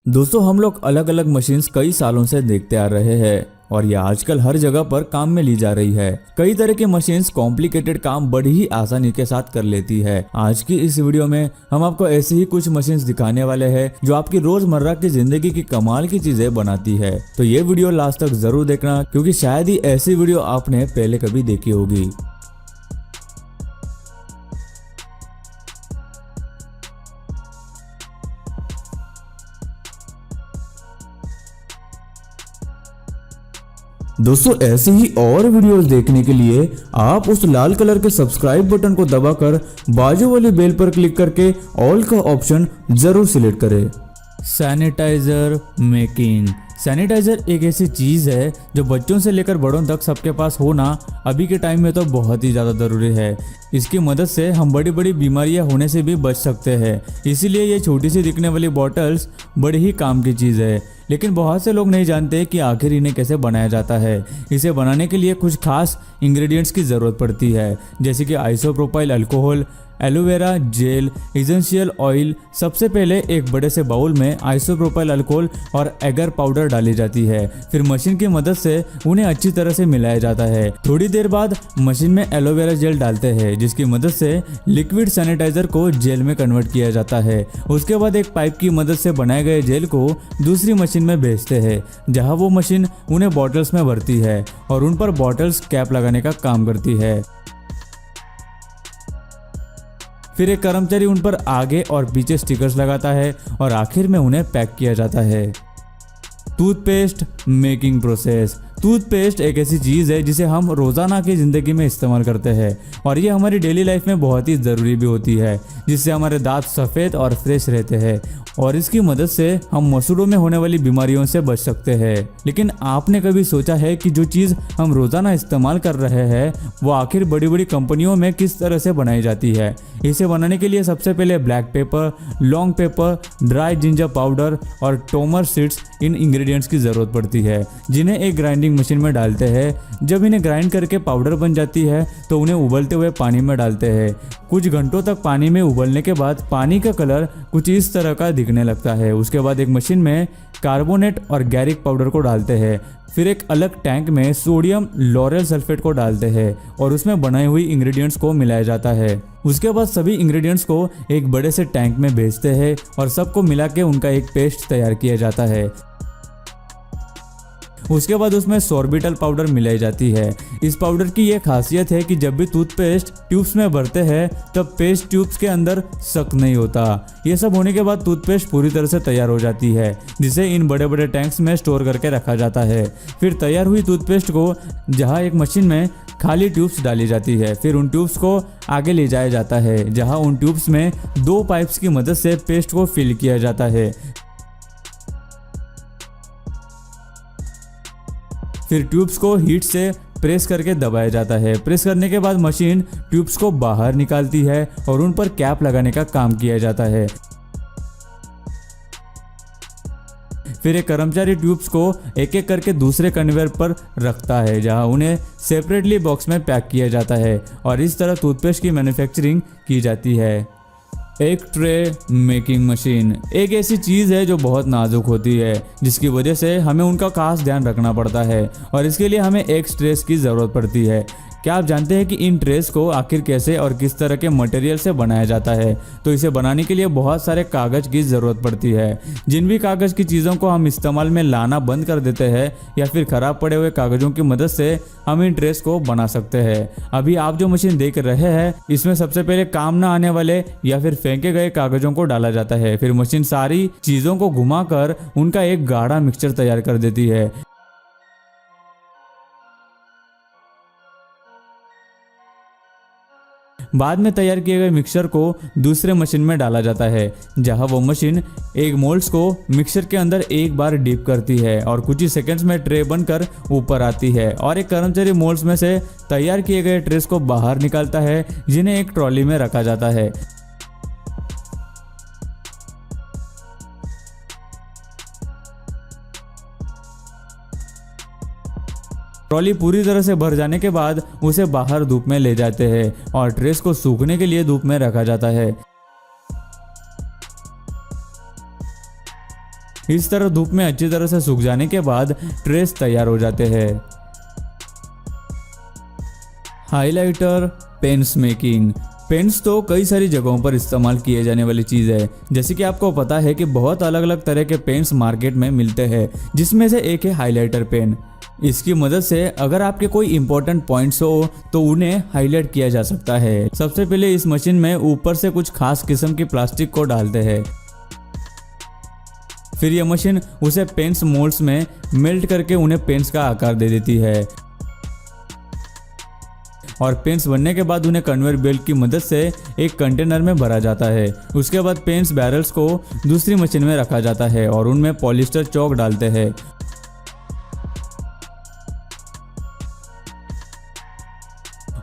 दोस्तों हम लोग अलग अलग मशीन्स कई सालों से देखते आ रहे हैं और ये आजकल हर जगह पर काम में ली जा रही है। कई तरह की मशीन्स कॉम्प्लिकेटेड काम बड़ी ही आसानी के साथ कर लेती है। आज की इस वीडियो में हम आपको ऐसी ही कुछ मशीन्स दिखाने वाले हैं जो आपकी रोजमर्रा की जिंदगी की कमाल की चीजें बनाती है। तो ये वीडियो लास्ट तक जरूर देखना क्योंकि शायद ही ऐसी वीडियो आपने पहले कभी देखी होगी। दोस्तों ऐसी ही और वीडियोस देखने के लिए आप उस लाल कलर के सब्सक्राइब बटन को दबाकर बाजू वाली बेल पर क्लिक करके ऑल का ऑप्शन जरूर सिलेक्ट करें। Sanitiser making. सैनिटाइजर एक ऐसी चीज है जो बच्चों से लेकर बड़ों तक सबके पास होना अभी के टाइम में तो बहुत ही ज़्यादा ज़रूरी है। इसकी मदद से हम बड़ी बड़ी बीमारियां होने से भी बच सकते हैं। इसीलिए ये छोटी सी दिखने वाली बॉटल्स बड़ी ही काम की चीज़ है। लेकिन बहुत से लोग नहीं जानते कि आखिर इन्हें कैसे बनाया जाता है। इसे बनाने के लिए कुछ खास इंग्रेडिएंट्स की ज़रूरत पड़ती है, जैसे कि isopropyl alcohol, aloe vera gel, essential oil. सबसे पहले एक बड़े से बाउल में आइसोप्रोपाइल अल्कोहल और एगर पाउडर डाली जाती है। फिर मशीन की मदद से उन्हें अच्छी तरह से मिलाया जाता है। थोड़ी देर बाद मशीन में एलोवेरा जेल डालते हैं, जिसकी मदद से लिक्विड सैनिटाइजर को जेल में कन्वर्ट किया जाता है। उसके बाद एक पाइप की मदद से बनाए गए जेल को दूसरी मशीन में भेजते हैं, जहां वो मशीन उन्हें बॉटल्स में भरती है और उन पर बॉटल्स कैप लगाने का काम करती है। फिर एक कर्मचारी उन पर आगे और पीछे स्टिकर्स लगाता है और आखिर में उन्हें पैक किया जाता है। Toothpaste making process. टूथपेस्ट एक ऐसी चीज़ है जिसे हम रोज़ाना की ज़िंदगी में इस्तेमाल करते हैं और ये हमारी डेली लाइफ में बहुत ही ज़रूरी भी होती है, जिससे हमारे दांत सफ़ेद और फ्रेश रहते हैं और इसकी मदद से हम मसूड़ों में होने वाली बीमारियों से बच सकते हैं। लेकिन आपने कभी सोचा है कि जो चीज़ हम रोज़ाना इस्तेमाल कर रहे हैं वो आखिर बड़ी बड़ी कंपनियों में किस तरह से बनाई जाती है? इसे बनाने के लिए सबसे पहले black pepper, long paper, dry ginger powder और टोमर सीड्स इन इंग्रेडिएंट्स की ज़रूरत पड़ती है, जिन्हें एक ग्राइंडिंग मशीन में डालते हैं। जब इन्हें ग्राइंड करके पाउडर बन जाती है तो उन्हें उबलते हुए पानी में डालते हैं। कुछ घंटों तक पानी में उबलने के बाद पानी का कलर कुछ इस तरह का दिखने लगता है। उसके बाद एक मशीन में कार्बोनेट और गैरिक पाउडर को डालते हैं। फिर एक अलग टैंक में सोडियम लॉरेल सल्फेट को डालते हैं और उसमें बनाई हुई इंग्रेडिएंट्स को मिलाया जाता है। उसके बाद सभी इंग्रेडिएंट्स को एक बड़े से टैंक में भेजते हैं और सबको मिला के उनका एक पेस्ट तैयार किया जाता है। उसके बाद उसमें सोर्बिटल पाउडर मिलाई जाती है। इस पाउडर की यह खासियत है कि जब भी टूथपेस्ट ट्यूब्स में भरते हैं तब पेस्ट ट्यूब्स के अंदर सक नहीं होता। ये सब होने के बाद टूथपेस्ट पूरी तरह से तैयार हो जाती है, जिसे इन बड़े बड़े टैंक्स में स्टोर करके रखा जाता है। फिर तैयार हुई टूथपेस्ट को जहां एक मशीन में खाली ट्यूब्स डाली जाती है, फिर उन ट्यूब्स को आगे ले जाया जाता है, जहां उन ट्यूब्स में 2 पाइप्स की मदद से पेस्ट को फिल किया जाता है। फिर ट्यूब्स को हीट से प्रेस करके दबाया जाता है। प्रेस करने के बाद मशीन ट्यूब्स को बाहर निकालती है और उन पर कैप लगाने का काम किया जाता है। फिर एक कर्मचारी ट्यूब्स को एक एक करके दूसरे कन्वेयर पर रखता है, जहां उन्हें सेपरेटली बॉक्स में पैक किया जाता है और इस तरह टूथपेस्ट की मैन्युफैक्चरिंग की जाती है। एक ट्रे मेकिंग मशीन एक ऐसी चीज़ है जो बहुत नाजुक होती है, जिसकी वजह से हमें उनका खास ध्यान रखना पड़ता है और इसके लिए हमें एक ट्रेस की ज़रूरत पड़ती है। क्या आप जानते हैं कि इन ट्रेस को आखिर कैसे और किस तरह के मटेरियल से बनाया जाता है? तो इसे बनाने के लिए बहुत सारे कागज़ की ज़रूरत पड़ती है। जिन भी कागज़ की चीज़ों को हम इस्तेमाल में लाना बंद कर देते हैं या फिर ख़राब पड़े हुए कागज़ों की मदद से हम इन ट्रेस को बना सकते हैं। अभी आप जो मशीन देख रहे हैं इसमें सबसे पहले काम ना आने वाले या फिर फेंके गए कागज़ों को डाला जाता है। फिर मशीन सारी चीज़ों को घुमाकर उनका एक गाढ़ा मिक्सचर तैयार कर देती है। बाद में तैयार किए गए मिक्सचर को दूसरे मशीन में डाला जाता है, जहां वो मशीन एक मोल्ड्स को मिक्सचर के अंदर एक बार डीप करती है और कुछ ही सेकंड्स में ट्रे बनकर ऊपर आती है और एक कर्मचारी मोल्ड्स में से तैयार किए गए ट्रेस को बाहर निकालता है, जिन्हें एक ट्रॉली में रखा जाता है। ट्रॉली पूरी तरह से भर जाने के बाद उसे बाहर धूप में ले जाते हैं और ट्रेस को सूखने के लिए धूप में रखा जाता है। इस तरह धूप में अच्छी तरह से सूख जाने के बाद ट्रेस तैयार हो जाते हैं। Highlighter pens making. पेन्स तो कई सारी जगहों पर इस्तेमाल किए जाने वाली चीज़ है। जैसे कि आपको पता है कि बहुत अलग अलग तरह के पेन्स मार्केट में मिलते हैं, जिसमें से एक है हाइलाइटर पेन। इसकी मदद से अगर आपके कोई इंपॉर्टेंट पॉइंट्स हो तो उन्हें हाईलाइट किया जा सकता है। सबसे पहले इस मशीन में ऊपर से कुछ खास किस्म की प्लास्टिक को डालते हैं, फिर यह मशीन उसे पेन्स मोल्ड्स में मेल्ट करके उन्हें पेन्स का आकार दे देती है और पेन्स बनने के बाद उन्हें कन्वेयर बेल्ट की मदद से एक कंटेनर में भरा जाता है। उसके बाद पेन्स बैरल्स को दूसरी मशीन में रखा जाता है और उनमें पॉलिस्टर चौक डालते हैं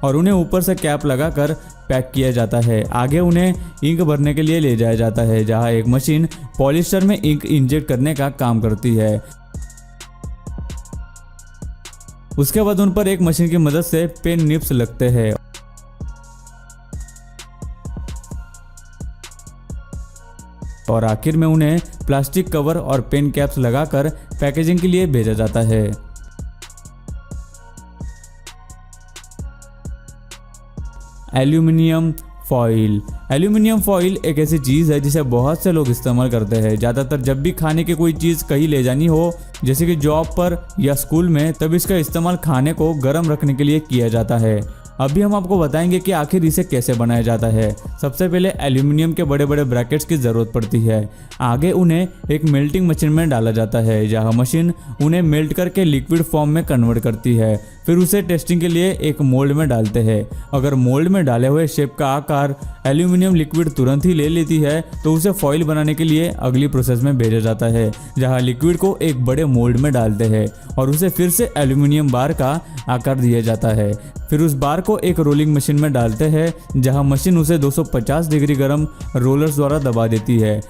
और उन्हें ऊपर से कैप लगाकर पैक किया जाता है। आगे उन्हें इंक भरने के लिए ले जाया जाता है, जहां एक मशीन पॉलिस्टर में इंक इंजेक्ट करने का काम करती है। उसके बाद उन पर एक मशीन की मदद से पेन निप्स लगते हैं और आखिर में उन्हें प्लास्टिक कवर और पेन कैप्स लगाकर पैकेजिंग के लिए भेजा जाता है। Aluminium foil. एल्यूमिनियम फॉइल एक ऐसी चीज़ है जिसे बहुत से लोग इस्तेमाल करते हैं। ज़्यादातर जब भी खाने की कोई चीज़ कहीं ले जानी हो, जैसे कि जॉब पर या स्कूल में, तब इसका इस्तेमाल खाने को गर्म रखने के लिए किया जाता है। अभी हम आपको बताएंगे कि आखिर इसे कैसे बनाया जाता है। सबसे पहले एल्यूमिनियम के बड़े बड़े ब्रैकेट्स की ज़रूरत पड़ती है। आगे उन्हें एक मेल्टिंग मशीन में डाला जाता है, जहां मशीन उन्हें मेल्ट करके लिक्विड फॉर्म में कन्वर्ट करती है। फिर उसे टेस्टिंग के लिए एक मोल्ड में डालते हैं। अगर मोल्ड में डाले हुए शेप का आकार एल्यूमिनियम लिक्विड तुरंत ही ले लेती है तो उसे फॉइल बनाने के लिए अगली प्रोसेस में भेजा जाता है, जहां लिक्विड को एक बड़े मोल्ड में डालते हैं और उसे फिर से एल्यूमिनियम बार का आकार दिया जाता है। फिर उस बार को एक रोलिंग मशीन में डालते हैं, जहां मशीन उसे 250 डिग्री गर्म रोलर्स द्वारा दबा देती है।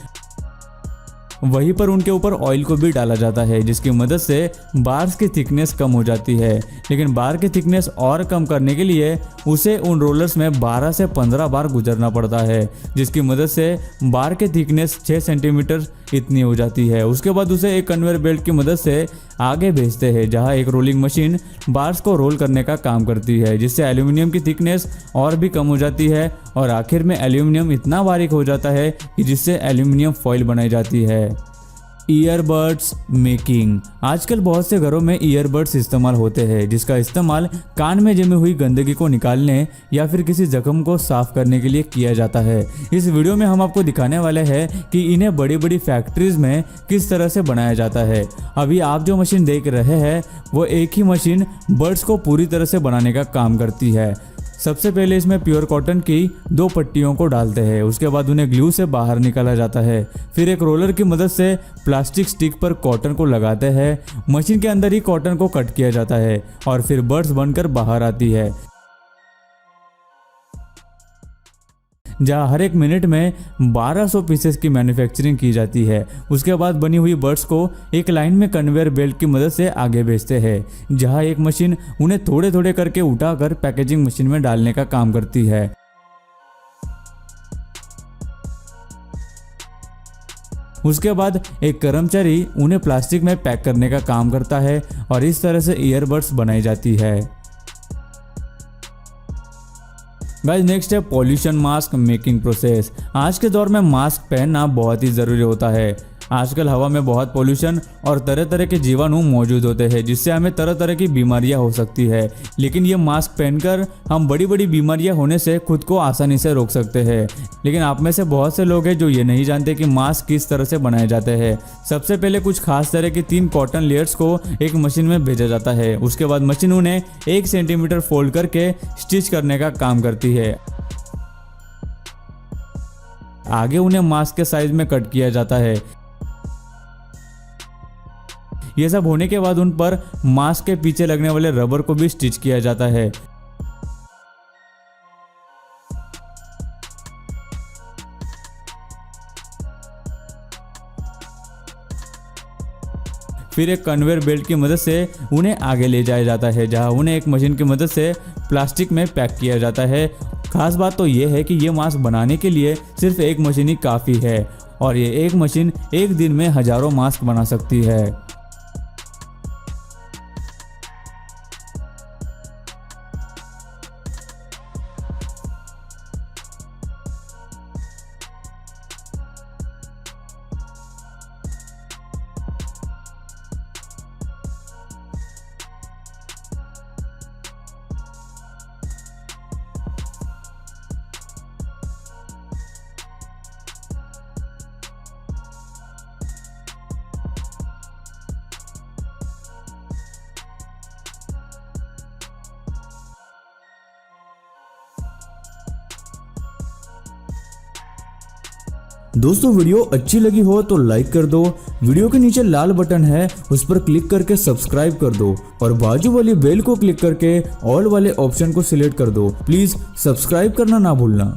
वहीं पर उनके ऊपर ऑयल को भी डाला जाता है, जिसकी मदद से बार्स की थिकनेस कम हो जाती है। लेकिन बार की थिकनेस और कम करने के लिए उसे उन रोलर्स में 12 से 15 बार गुजरना पड़ता है, जिसकी मदद से बार की थिकनेस 6 सेंटीमीटर इतनी हो जाती है। उसके बाद उसे एक कन्वेयर बेल्ट की मदद से आगे भेजते हैं, जहां एक रोलिंग मशीन बार्स को रोल करने का काम करती है, जिससे एल्यूमिनियम की थिकनेस और भी कम हो जाती है और आखिर में एल्यूमिनियम इतना बारीक हो जाता है कि जिससे एल्यूमिनियम फॉइल बनाई जाती है। Earbuds making. आजकल बहुत से घरों में ईयरबड्स इस्तेमाल होते हैं, जिसका इस्तेमाल कान में जमी हुई गंदगी को निकालने या फिर किसी जख्म को साफ करने के लिए किया जाता है। इस वीडियो में हम आपको दिखाने वाले हैं कि इन्हें बड़ी बड़ी फैक्ट्रीज में किस तरह से बनाया जाता है। अभी आप जो मशीन देख रहे हैं वो एक ही मशीन बड्स को पूरी तरह से बनाने का काम करती है। सबसे पहले इसमें प्योर कॉटन की 2 पट्टियों को डालते हैं। उसके बाद उन्हें ग्लू से बाहर निकाला जाता है। फिर एक रोलर की मदद से प्लास्टिक स्टिक पर कॉटन को लगाते हैं। मशीन के अंदर ही कॉटन को कट किया जाता है और फिर बड्स बनकर बाहर आती है, जहाँ हर एक मिनट में 1200 पीसेस की मैन्युफैक्चरिंग की जाती है। उसके बाद बनी हुई बड्स को एक लाइन में कन्वेयर बेल्ट की मदद से आगे भेजते हैं, जहाँ एक मशीन उन्हें थोड़े थोड़े करके उठाकर पैकेजिंग मशीन में डालने का काम करती है। उसके बाद एक कर्मचारी उन्हें प्लास्टिक में पैक करने का काम करता है और इस तरह से ईयरबड्स बनाई जाती है। गाइस नेक्स्ट है पॉल्यूशन मास्क मेकिंग प्रोसेस। आज के दौर में मास्क पहनना बहुत ही ज़रूरी होता है। आजकल हवा में बहुत पोल्यूशन और तरह तरह के जीवाणु मौजूद होते हैं, जिससे हमें तरह तरह की बीमारियां हो सकती है। लेकिन ये मास्क पहनकर हम बड़ी बड़ी बीमारियां होने से खुद को आसानी से रोक सकते हैं। लेकिन आप में से बहुत से लोग हैं जो ये नहीं जानते कि मास्क किस तरह से बनाए जाते हैं। सबसे पहले कुछ खास तरह की 3 कॉटन लेयर्स को एक मशीन में भेजा जाता है। उसके बाद मशीन उन्हें 1 सेंटीमीटर फोल्ड करके स्टिच करने का काम करती है। आगे उन्हें मास्क के साइज में कट किया जाता है। यह सब होने के बाद उन पर मास्क के पीछे लगने वाले रबर को भी स्टिच किया जाता है। फिर एक कन्वेयर बेल्ट की मदद से उन्हें आगे ले जाया जाता है, जहां उन्हें एक मशीन की मदद से प्लास्टिक में पैक किया जाता है। खास बात तो यह है कि ये मास्क बनाने के लिए सिर्फ एक मशीन ही काफ़ी है। और ये एक मशीन एक दिन में हजारों मास्क बना सकती है। दोस्तों वीडियो अच्छी लगी हो तो लाइक कर दो, वीडियो के नीचे लाल बटन है उस पर क्लिक करके सब्सक्राइब कर दो और बाजू वाली बेल को क्लिक करके ऑल वाले ऑप्शन को सिलेक्ट कर दो। प्लीज सब्सक्राइब करना ना भूलना।